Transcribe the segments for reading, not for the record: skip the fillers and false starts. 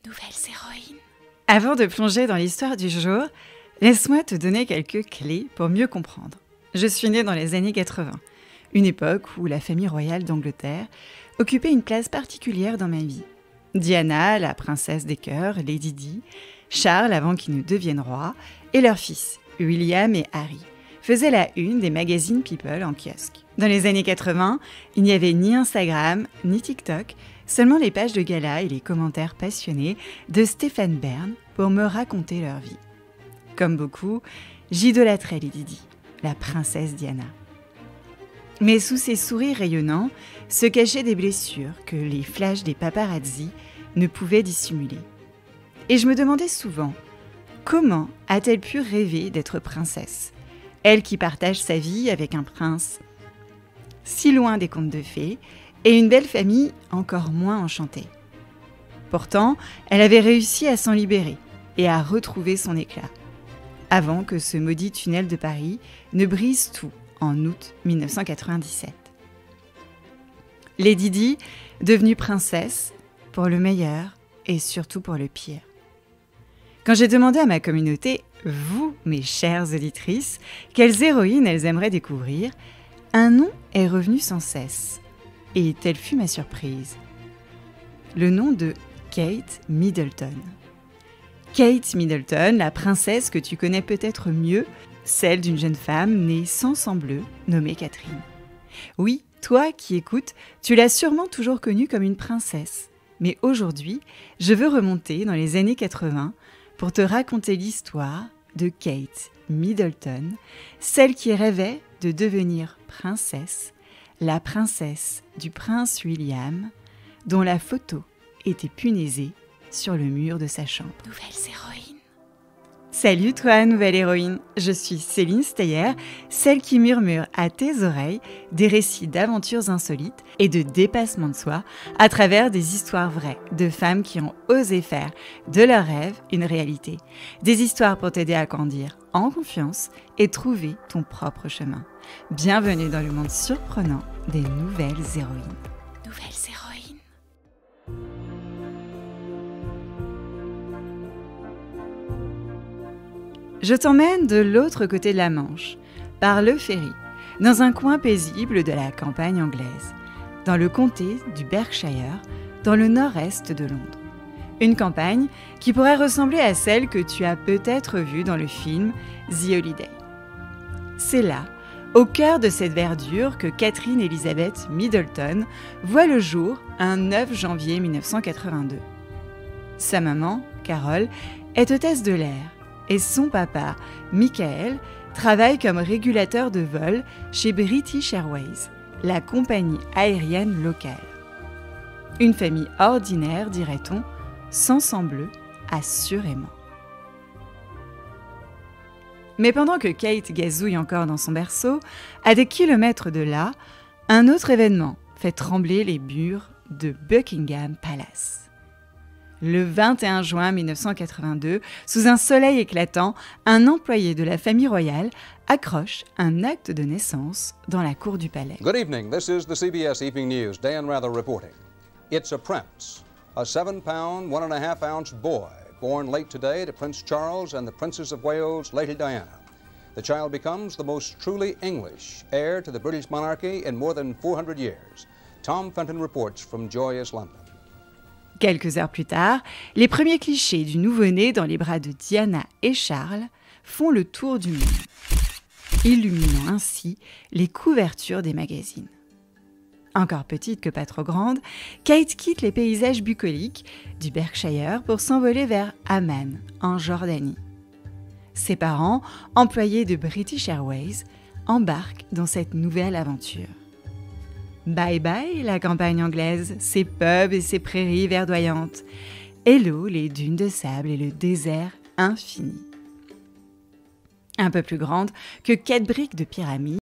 Nouvelles héroïnes. Avant de plonger dans l'histoire du jour, laisse-moi te donner quelques clés pour mieux comprendre. Je suis née dans les années 80, une époque où la famille royale d'Angleterre occupait une place particulière dans ma vie. Diana, la princesse des cœurs, Lady Di, Charles avant qu'il ne devienne roi, et leurs fils, William et Harry, faisaient la une des magazines People en kiosque. Dans les années 80, il n'y avait ni Instagram, ni TikTok, seulement les pages de gala et les commentaires passionnés de Stéphane Bern pour me raconter leur vie. Comme beaucoup, j'idolâtrais Lady Di, la princesse Diana. Mais sous ses sourires rayonnants se cachaient des blessures que les flashs des paparazzi ne pouvaient dissimuler. Et je me demandais souvent, comment a-t-elle pu rêver d'être princesse ? Elle qui partage sa vie avec un prince si loin des contes de fées et une belle famille encore moins enchantée. Pourtant, elle avait réussi à s'en libérer et à retrouver son éclat, avant que ce maudit tunnel de Paris ne brise tout en août 1997. Lady Di, devenue princesse, pour le meilleur et surtout pour le pire. Quand j'ai demandé à ma communauté, vous, mes chères auditrices, quelles héroïnes elles aimeraient découvrir, un nom est revenu sans cesse. Et telle fut ma surprise. Le nom de Kate Middleton. Kate Middleton, la princesse que tu connais peut-être mieux, celle d'une jeune femme née sans sang bleu, nommée Catherine. Oui, toi qui écoutes, tu l'as sûrement toujours connue comme une princesse. Mais aujourd'hui, je veux remonter dans les années 80 pour te raconter l'histoire de Kate Middleton, celle qui rêvait de devenir princesse, la princesse du prince William, dont la photo était punaisée sur le mur de sa chambre. Nouvelles héroïnes. Salut toi, nouvelle héroïne, je suis Céline Steyer, celle qui murmure à tes oreilles des récits d'aventures insolites et de dépassement de soi à travers des histoires vraies de femmes qui ont osé faire de leurs rêves une réalité. Des histoires pour t'aider à grandir en confiance et trouver ton propre chemin. Bienvenue dans le monde surprenant des nouvelles héroïnes. Nouvelles héroïnes. Je t'emmène de l'autre côté de la Manche, par le ferry, dans un coin paisible de la campagne anglaise, dans le comté du Berkshire, dans le nord-est de Londres. Une campagne qui pourrait ressembler à celle que tu as peut-être vue dans le film The Holiday. C'est là, au cœur de cette verdure, que Catherine Elizabeth Middleton voit le jour un 9 janvier 1982. Sa maman, Carol, est hôtesse de l'air et son papa, Michael, travaille comme régulateur de vol chez British Airways, la compagnie aérienne locale. Une famille ordinaire, dirait-on, sans sang bleu, assurément. Mais pendant que Kate gazouille encore dans son berceau, à des kilomètres de là, un autre événement fait trembler les murs de Buckingham Palace. Le 21 juin 1982, sous un soleil éclatant, un employé de la famille royale accroche un acte de naissance dans la cour du palais. Good evening, this is the CBS Evening News, Dan Rather reporting. It's a prince, a 7-pound, 1.5-ounce boy, born late today to Prince Charles and the Princess of Wales, Lady Diana. The child becomes the most truly English heir to the British monarchy in more than 400 years. Tom Fenton reports from joyous London. Quelques heures plus tard, les premiers clichés du nouveau-né dans les bras de Diana et Charles font le tour du monde, illuminant ainsi les couvertures des magazines. Encore petite que pas trop grande, Kate quitte les paysages bucoliques du Berkshire pour s'envoler vers Amman, en Jordanie. Ses parents, employés de British Airways, embarquent dans cette nouvelle aventure. Bye bye la campagne anglaise, ses pubs et ses prairies verdoyantes. Hello les dunes de sable et le désert infini. Un peu plus grande que 4 briques de pyramide,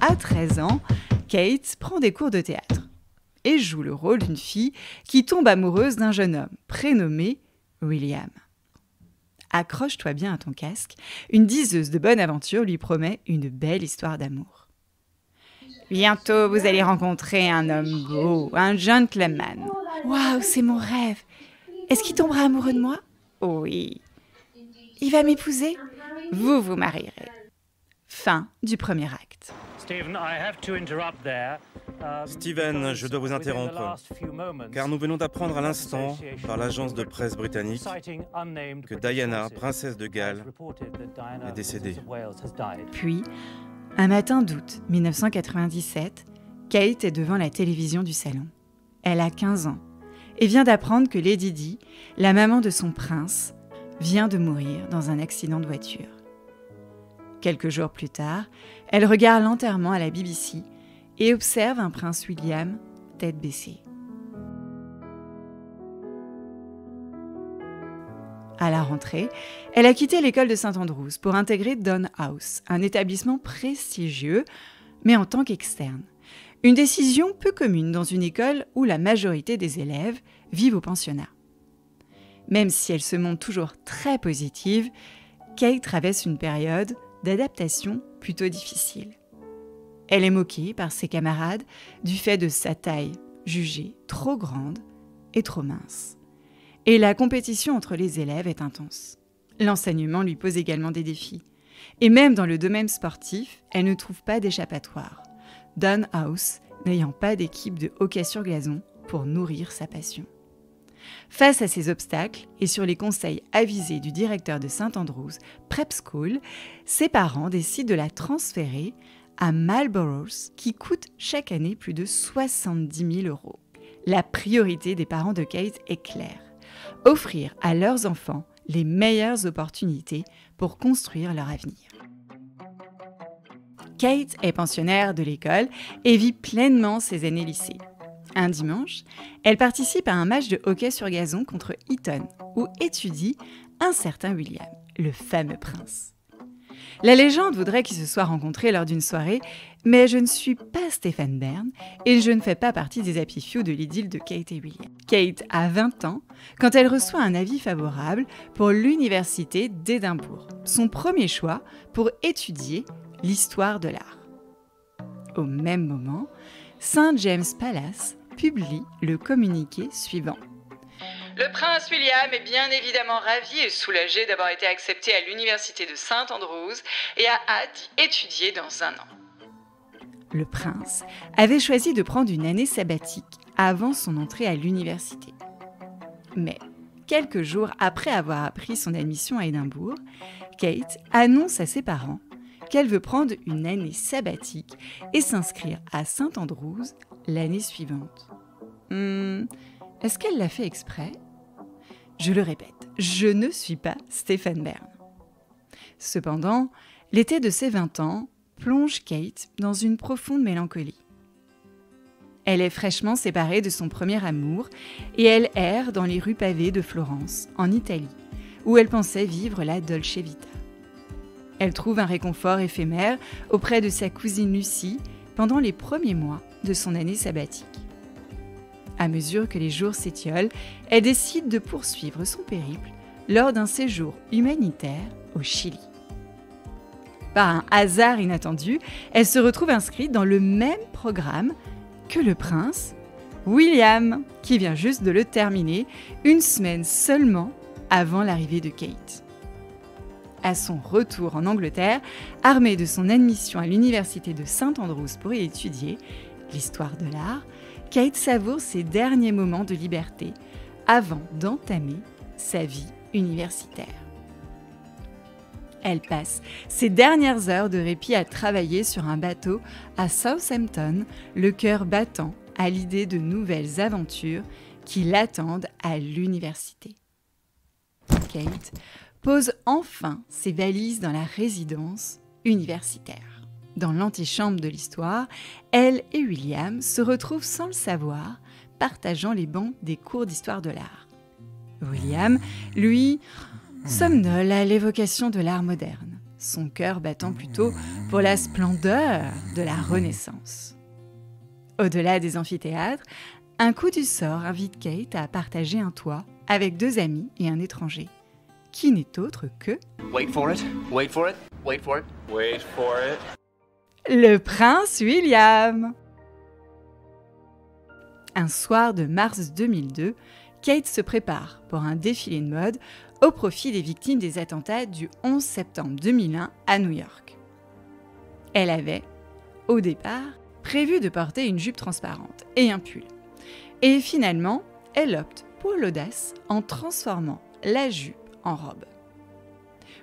à 13 ans, Kate prend des cours de théâtre et joue le rôle d'une fille qui tombe amoureuse d'un jeune homme prénommé William. Accroche-toi bien à ton casque, une diseuse de bonne aventure lui promet une belle histoire d'amour. Bientôt, vous allez rencontrer un homme beau, un gentleman. Waouh, c'est mon rêve. Est-ce qu'il tombera amoureux de moi? Oui. Il va m'épouser? Vous vous marierez. Fin du premier acte. Steven, je dois vous interrompre, car nous venons d'apprendre à l'instant, par l'agence de presse britannique, que Diana, princesse de Galles, est décédée. Puis, un matin d'août 1997, Kate est devant la télévision du salon. Elle a 15 ans et vient d'apprendre que Lady Di, la maman de son prince, vient de mourir dans un accident de voiture. Quelques jours plus tard, elle regarde l'enterrement à la BBC et observe un prince William tête baissée. À la rentrée, elle a quitté l'école de St Andrews pour intégrer Donn House, un établissement prestigieux, mais en tant qu'externe. Une décision peu commune dans une école où la majorité des élèves vivent au pensionnat. Même si elle se montre toujours très positive, Kate traverse une période d'adaptation plutôt difficile. Elle est moquée par ses camarades du fait de sa taille jugée trop grande et trop mince. Et la compétition entre les élèves est intense. L'enseignement lui pose également des défis. Et même dans le domaine sportif, elle ne trouve pas d'échappatoire. Donn House n'ayant pas d'équipe de hockey sur gazon pour nourrir sa passion. Face à ces obstacles et sur les conseils avisés du directeur de St Andrews Prep School, ses parents décident de la transférer à Marlborough, qui coûte chaque année plus de 70 000 €. La priorité des parents de Kate est claire: offrir à leurs enfants les meilleures opportunités pour construire leur avenir. Kate est pensionnaire de l'école et vit pleinement ses années lycée. Un dimanche, elle participe à un match de hockey sur gazon contre Eton, où étudie un certain William, le fameux prince. La légende voudrait qu'ils se soient rencontrés lors d'une soirée, mais je ne suis pas Stéphane Bern et je ne fais pas partie des happy few de l'idylle de Kate et William. Kate a 20 ans quand elle reçoit un avis favorable pour l'université d'Édimbourg, son premier choix pour étudier l'histoire de l'art. Au même moment, St James Palace publie le communiqué suivant. Le prince William est bien évidemment ravi et soulagé d'avoir été accepté à l'université de St Andrews et a hâte d'y étudier dans un an. Le prince avait choisi de prendre une année sabbatique avant son entrée à l'université. Mais, quelques jours après avoir appris son admission à Édimbourg, Kate annonce à ses parents qu'elle veut prendre une année sabbatique et s'inscrire à St Andrews l'année suivante. Est-ce qu'elle l'a fait exprès ? Je le répète, je ne suis pas Stéphane Bern. Cependant, l'été de ses 20 ans plonge Kate dans une profonde mélancolie. Elle est fraîchement séparée de son premier amour et elle erre dans les rues pavées de Florence, en Italie, où elle pensait vivre la Dolce Vita. Elle trouve un réconfort éphémère auprès de sa cousine Lucie pendant les premiers mois de son année sabbatique. À mesure que les jours s'étiolent, elle décide de poursuivre son périple lors d'un séjour humanitaire au Chili. Par un hasard inattendu, elle se retrouve inscrite dans le même programme que le prince William, qui vient juste de le terminer, une semaine seulement avant l'arrivée de Kate. À son retour en Angleterre, armée de son admission à l'université de St Andrews pour y étudier l'histoire de l'art, Kate savoure ses derniers moments de liberté avant d'entamer sa vie universitaire. Elle passe ses dernières heures de répit à travailler sur un bateau à Southampton, le cœur battant à l'idée de nouvelles aventures qui l'attendent à l'université. Kate pose enfin ses valises dans la résidence universitaire. Dans l'antichambre de l'histoire, elle et William se retrouvent sans le savoir, partageant les bancs des cours d'histoire de l'art. William, lui, somnole à l'évocation de l'art moderne. son cœur battant plutôt pour la splendeur de la Renaissance. Au-delà des amphithéâtres, un coup du sort invite Kate à partager un toit avec 2 amis et un étranger, qui n'est autre que... Wait for it, wait for it, wait for it, wait for it. Le prince William. Un soir de mars 2002, Kate se prépare pour un défilé de mode au profit des victimes des attentats du 11 septembre 2001 à New York. Elle avait, au départ, prévu de porter une jupe transparente et un pull. Et finalement, elle opte pour l'audace en transformant la jupe en robe.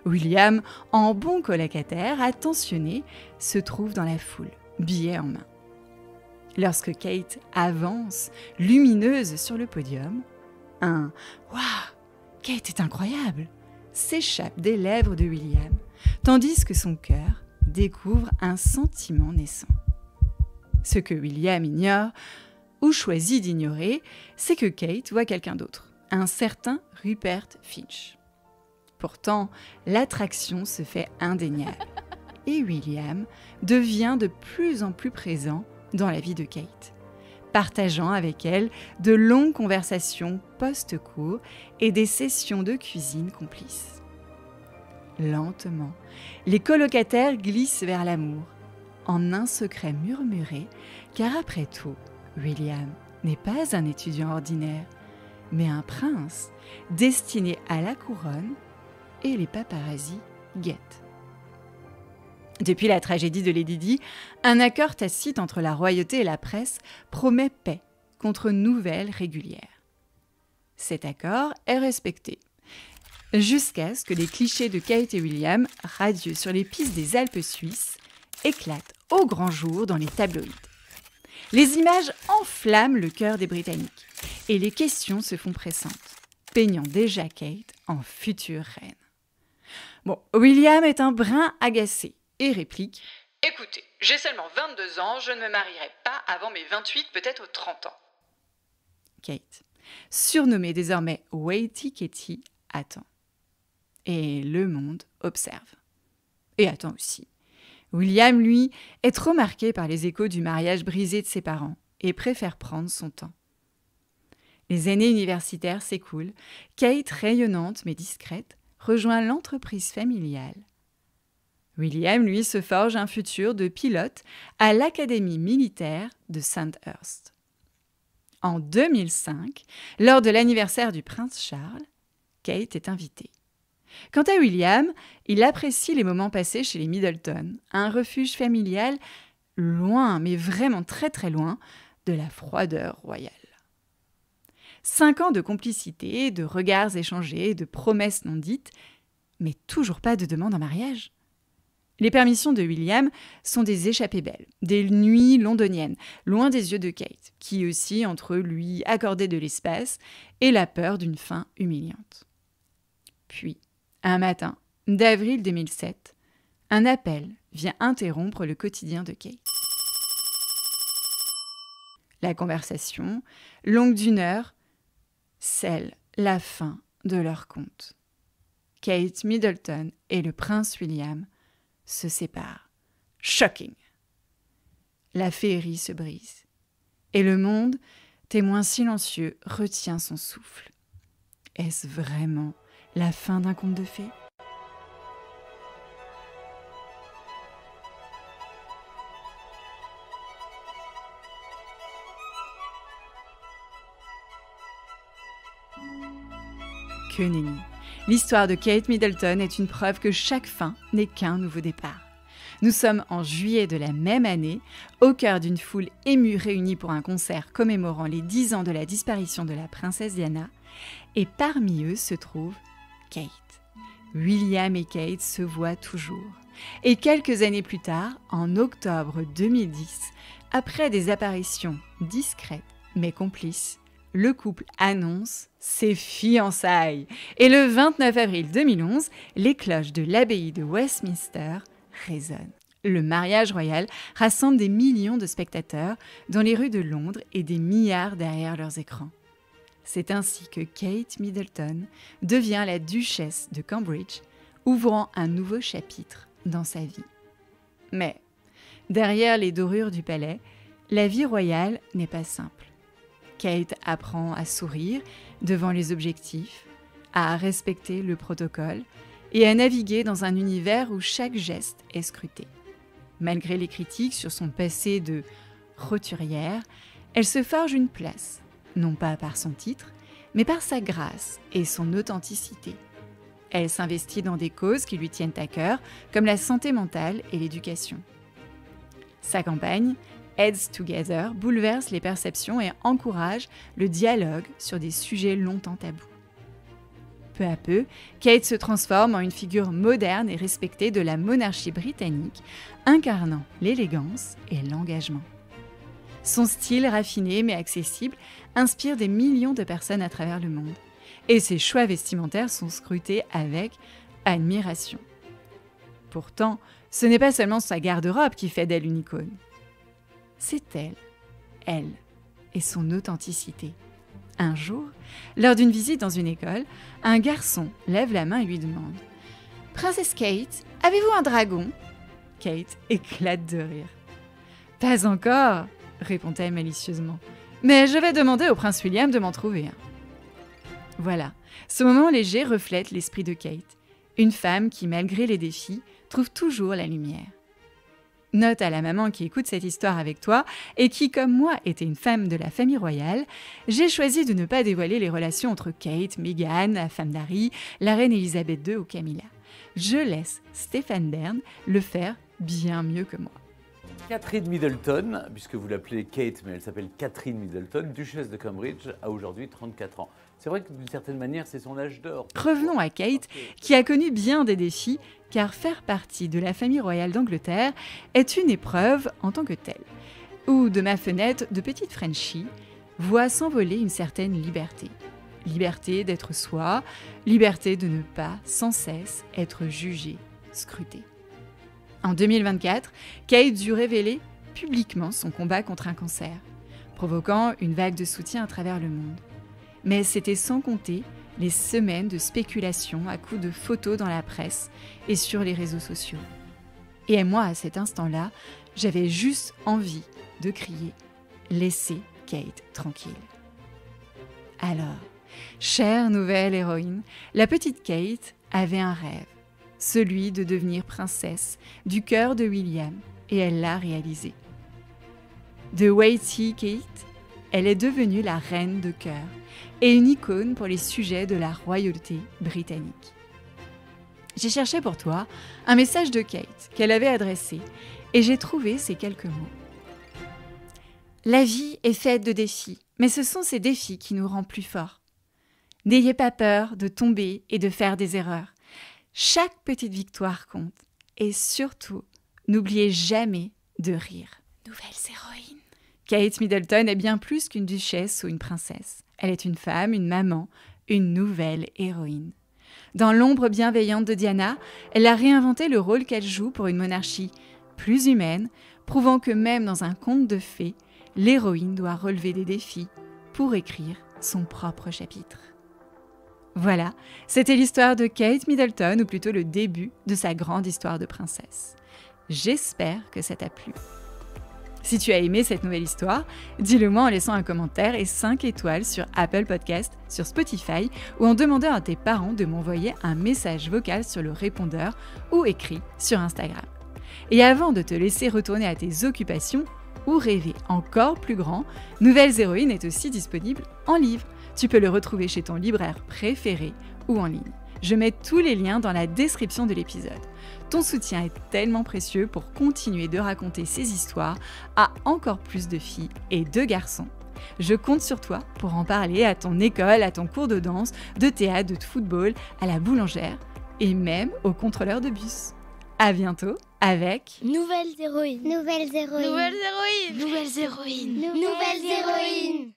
William, en bon colocataire attentionné, se trouve dans la foule, billet en main. Lorsque Kate avance, lumineuse sur le podium, un « Waouh, Kate est incroyable !» s'échappe des lèvres de William, tandis que son cœur découvre un sentiment naissant. Ce que William ignore, ou choisit d'ignorer, c'est que Kate voit quelqu'un d'autre, un certain Rupert Finch. Pourtant, l'attraction se fait indéniable, et William devient de plus en plus présent dans la vie de Kate, partageant avec elle de longues conversations post-cours et des sessions de cuisine complices. Lentement, les colocataires glissent vers l'amour, en un secret murmuré, car après tout, William n'est pas un étudiant ordinaire, mais un prince destiné à la couronne, et les paparazzis guettent. Depuis la tragédie de Lady Di, un accord tacite entre la royauté et la presse promet paix contre nouvelles régulières. Cet accord est respecté, jusqu'à ce que les clichés de Kate et William, radieux sur les pistes des Alpes suisses, éclatent au grand jour dans les tabloïds. Les images enflamment le cœur des Britanniques et les questions se font pressantes, peignant déjà Kate en future reine. Bon, William est un brin agacé et réplique « Écoutez, j'ai seulement 22 ans, je ne me marierai pas avant mes 28, peut-être 30 ans. » Kate, surnommée désormais Waity Katie, attend. Et le monde observe. Et attend aussi. William, lui, est trop marqué par les échos du mariage brisé de ses parents et préfère prendre son temps. Les années universitaires s'écoulent, Kate, rayonnante mais discrète, rejoint l'entreprise familiale. William, lui, se forge un futur de pilote à l'Académie militaire de Sandhurst. En 2005, lors de l'anniversaire du prince Charles, Kate est invitée. Quant à William, il apprécie les moments passés chez les Middleton, un refuge familial loin, mais vraiment très très loin, de la froideur royale. 5 ans de complicité, de regards échangés, de promesses non dites, mais toujours pas de demande en mariage. Les permissions de William sont des échappées belles, des nuits londoniennes, loin des yeux de Kate, qui aussi entre lui accordait de l'espace et la peur d'une fin humiliante. Puis, un matin d'avril 2007, un appel vient interrompre le quotidien de Kate. La conversation, longue d'1 heure, scelle la fin de leur conte. Kate Middleton et le prince William se séparent. Shocking! La féerie se brise. Et le monde, témoin silencieux, retient son souffle. Est-ce vraiment la fin d'un conte de fées ? Que nenni. L'histoire de Kate Middleton est une preuve que chaque fin n'est qu'un nouveau départ. Nous sommes en juillet de la même année, au cœur d'une foule émue réunie pour un concert commémorant les 10 ans de la disparition de la princesse Diana, et parmi eux se trouve Kate. William et Kate se voient toujours. Et quelques années plus tard, en octobre 2010, après des apparitions discrètes mais complices, le couple annonce ses fiançailles. Et le 29 avril 2011, les cloches de l'abbaye de Westminster résonnent. Le mariage royal rassemble des millions de spectateurs dans les rues de Londres et des milliards derrière leurs écrans. C'est ainsi que Kate Middleton devient la duchesse de Cambridge, ouvrant un nouveau chapitre dans sa vie. Mais, derrière les dorures du palais, la vie royale n'est pas simple. Kate apprend à sourire devant les objectifs, à respecter le protocole et à naviguer dans un univers où chaque geste est scruté. Malgré les critiques sur son passé de roturière, elle se forge une place, non pas par son titre, mais par sa grâce et son authenticité. Elle s'investit dans des causes qui lui tiennent à cœur, comme la santé mentale et l'éducation. Sa campagne, Heads Together, bouleverse les perceptions et encourage le dialogue sur des sujets longtemps tabous. Peu à peu, Kate se transforme en une figure moderne et respectée de la monarchie britannique, incarnant l'élégance et l'engagement. Son style raffiné mais accessible inspire des millions de personnes à travers le monde. Et ses choix vestimentaires sont scrutés avec admiration. Pourtant, ce n'est pas seulement sa garde-robe qui fait d'elle une icône. C'est elle, et son authenticité. Un jour, lors d'une visite dans une école, un garçon lève la main et lui demande « Princesse Kate, avez-vous un dragon ?» Kate éclate de rire. « Pas encore !» répond-elle malicieusement. « Mais je vais demander au prince William de m'en trouver un. » Voilà, ce moment léger reflète l'esprit de Kate, une femme qui, malgré les défis, trouve toujours la lumière. Note à la maman qui écoute cette histoire avec toi et qui, comme moi, était une femme de la famille royale, j'ai choisi de ne pas dévoiler les relations entre Kate, Meghan, la femme d'Harry, la reine Elisabeth II ou Camilla. Je laisse Stéphane Bern le faire bien mieux que moi. Catherine Middleton, puisque vous l'appelez Kate, mais elle s'appelle Catherine Middleton, duchesse de Cambridge, a aujourd'hui 34 ans. C'est vrai que d'une certaine manière, c'est son âge d'or. Revenons à Kate, qui a connu bien des défis, car faire partie de la famille royale d'Angleterre est une épreuve en tant que telle, où de ma fenêtre de petite Frenchie voit s'envoler une certaine liberté. Liberté d'être soi, liberté de ne pas sans cesse être jugée, scrutée. En 2024, Kate dut révéler publiquement son combat contre un cancer, provoquant une vague de soutien à travers le monde. Mais c'était sans compter les semaines de spéculation à coups de photos dans la presse et sur les réseaux sociaux. Et moi, à cet instant-là, j'avais juste envie de crier « Laissez Kate tranquille ». Alors, chère nouvelle héroïne, la petite Kate avait un rêve, celui de devenir princesse du cœur de William, et elle l'a réalisé. De Weighty Kate, elle est devenue la reine de cœur et une icône pour les sujets de la royauté britannique. J'ai cherché pour toi un message de Kate qu'elle avait adressé et j'ai trouvé ces quelques mots. La vie est faite de défis, mais ce sont ces défis qui nous rendent plus forts. N'ayez pas peur de tomber et de faire des erreurs. Chaque petite victoire compte. Et surtout, n'oubliez jamais de rire. Nouvelles héroïnes. Kate Middleton est bien plus qu'une duchesse ou une princesse. Elle est une femme, une maman, une nouvelle héroïne. Dans l'ombre bienveillante de Diana, elle a réinventé le rôle qu'elle joue pour une monarchie plus humaine, prouvant que même dans un conte de fées, l'héroïne doit relever des défis pour écrire son propre chapitre. Voilà, c'était l'histoire de Kate Middleton, ou plutôt le début de sa grande histoire de princesse. J'espère que ça t'a plu. Si tu as aimé cette nouvelle histoire, dis-le-moi en laissant un commentaire et 5 étoiles sur Apple Podcast, sur Spotify ou en demandant à tes parents de m'envoyer un message vocal sur le répondeur ou écrit sur Instagram. Et avant de te laisser retourner à tes occupations ou rêver encore plus grand, Nouvelles Héroïnes est aussi disponible en livre. Tu peux le retrouver chez ton libraire préféré ou en ligne. Je mets tous les liens dans la description de l'épisode. Ton soutien est tellement précieux pour continuer de raconter ces histoires à encore plus de filles et de garçons. Je compte sur toi pour en parler à ton école, à ton cours de danse, de théâtre, de football, à la boulangère et même au contrôleur de bus. À bientôt avec Nouvelles héroïnes. Nouvelles héroïnes. Nouvelles héroïnes. Nouvelles héroïnes. Nouvelles héroïnes.